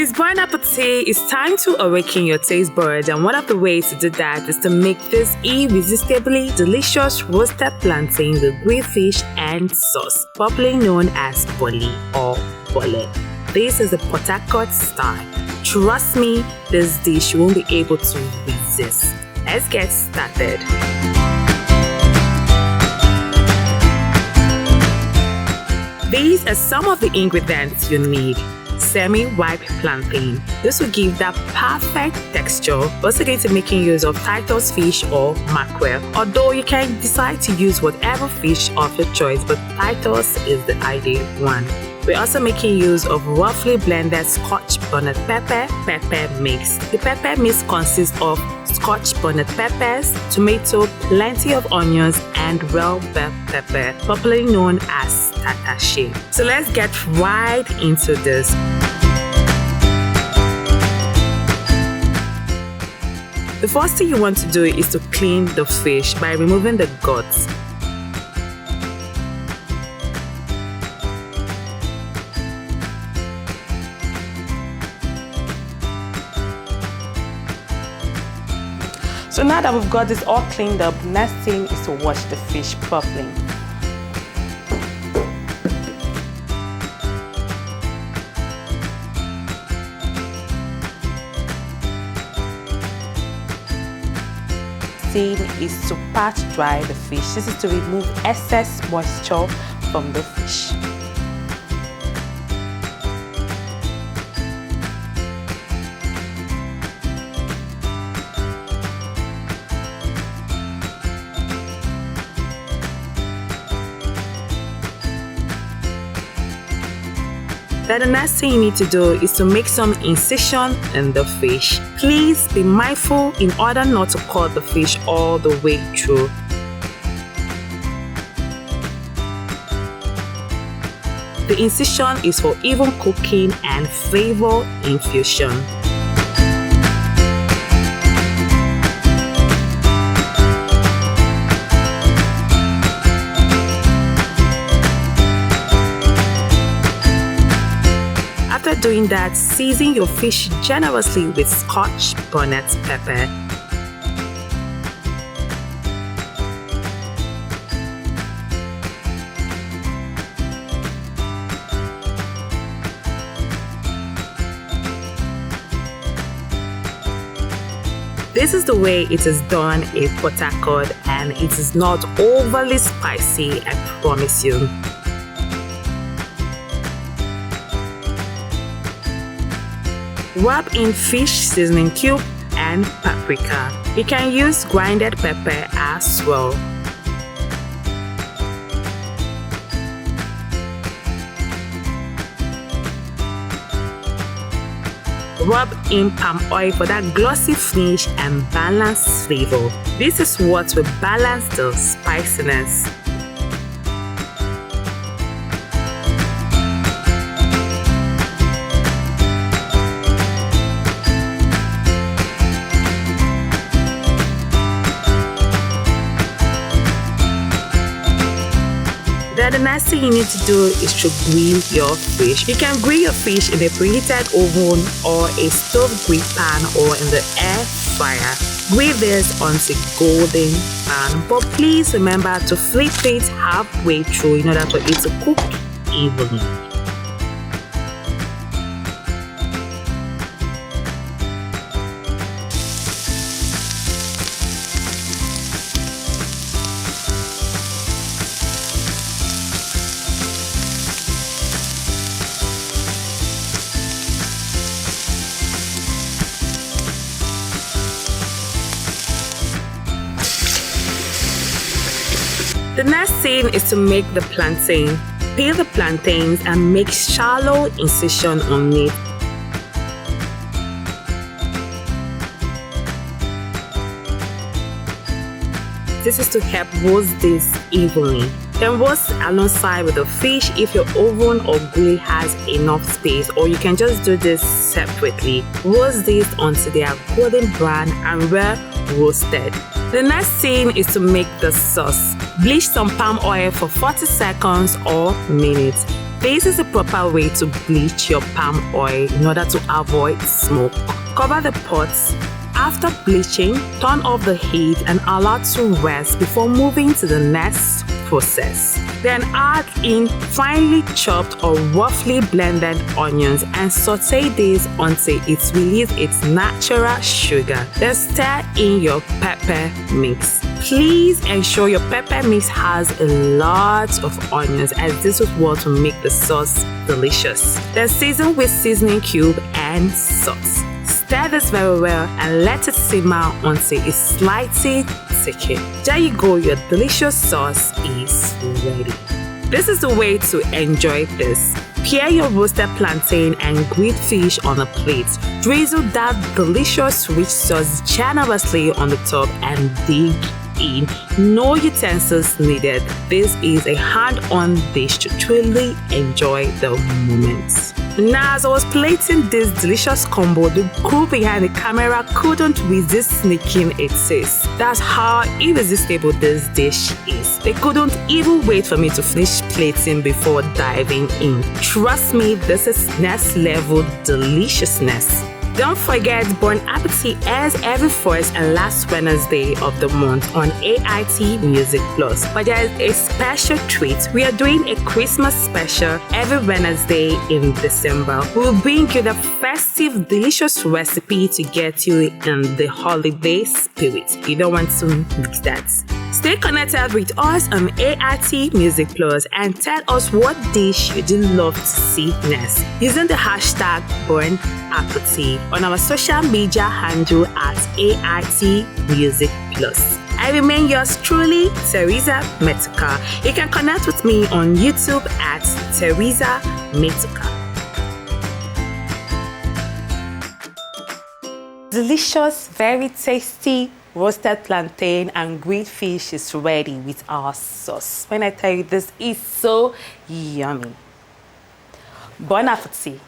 It's bon appetit. It's time to awaken your taste buds, and one of the ways to do that is to make this irresistibly delicious roasted plantain with grilled fish and sauce, popularly known as boli or bole. This is the Port Harcourt style. Trust me, this dish you won't be able to resist. Let's get started. These are some of the ingredients you need. Semi-ripe plantain. This will give that perfect texture. Also going to be making use of Titus fish or mackerel. Although you can decide to use whatever fish of your choice, but Titus is the ideal one. We're also making use of roughly blended Scotch bonnet pepper mix. The pepper mix consists of Scotch bonnet peppers, tomato, plenty of onions, and raw bell pepper, popularly known as tatashe. So let's get right into this. The first thing you want to do is to clean the fish by removing the guts. So now that we've got this all cleaned up, next thing is to wash the fish properly. Thing is to pat dry the fish. This is to remove excess moisture from the fish. Then the next thing you need to do is to make some incision in the fish. Please be mindful in order not to cut the fish all the way through. The incision is for even cooking and flavor infusion. After doing that, season your fish generously with Scotch bonnet pepper. This is the way it is done in Port Harcourt, and it is not overly spicy, I promise you. Rub in fish seasoning cube and paprika. You can use grinded pepper as well. Rub in palm oil for that glossy finish and balanced flavor. This is what will balance the spiciness. Then the next thing you need to do is to grill your fish. You can grill your fish in a preheated oven or a stove grill pan or in the air fryer. Grill this until golden brown, but please remember to flip it halfway through in order for it to cook evenly. The next thing is to make the plantain. Peel the plantains and make shallow incision on it. This is to help roast this evenly. Then roast alongside with the fish if your oven or grill has enough space, or you can just do this separately. Roast these until they are golden brown and well roasted. The next thing is to make the sauce. Bleach some palm oil for 40 seconds or minutes. This is the proper way to bleach your palm oil in order to avoid smoke. Cover the pots. After bleaching, turn off the heat and allow to rest before moving to the next process. Then add in finely chopped or roughly blended onions and saute this until it releases its natural sugar. Then stir in your pepper mix. Please ensure your pepper mix has a lot of onions, as this is what will make the sauce delicious. Then season with seasoning cube and salt. Stir this very well and let it simmer until it's slightly thicken. There you go, your delicious sauce is ready. This is the way to enjoy this. Pair your roasted plantain and grilled fish on a plate. Drizzle that delicious rich sauce generously on the top and dig in. No utensils needed. This is a hand-on dish to truly enjoy the moment. Now, as I was plating this delicious combo, the crew behind the camera couldn't resist sneaking a taste. That's how irresistible this dish is. They couldn't even wait for me to finish plating before diving in. Trust me, this is next level deliciousness. Don't forget, Bon Appetit airs every first and last Wednesday of the month on AIT Music Plus. But there is a special treat. We are doing a Christmas special every Wednesday in December. We will bring you the festive, delicious recipe to get you in the holiday spirit. You don't want to mix that. Stay connected with us on AIT Music Plus and tell us what dish you'd love to see next using the hashtag Bon Appetit on our social media handle at AIT Music Plus. I remain yours truly, Teresa Metuka. You can connect with me on YouTube at Teresa Metuka. Delicious, very tasty roasted plantain and grilled fish is ready with our sauce. When I tell you, this is so yummy. Bon appetit.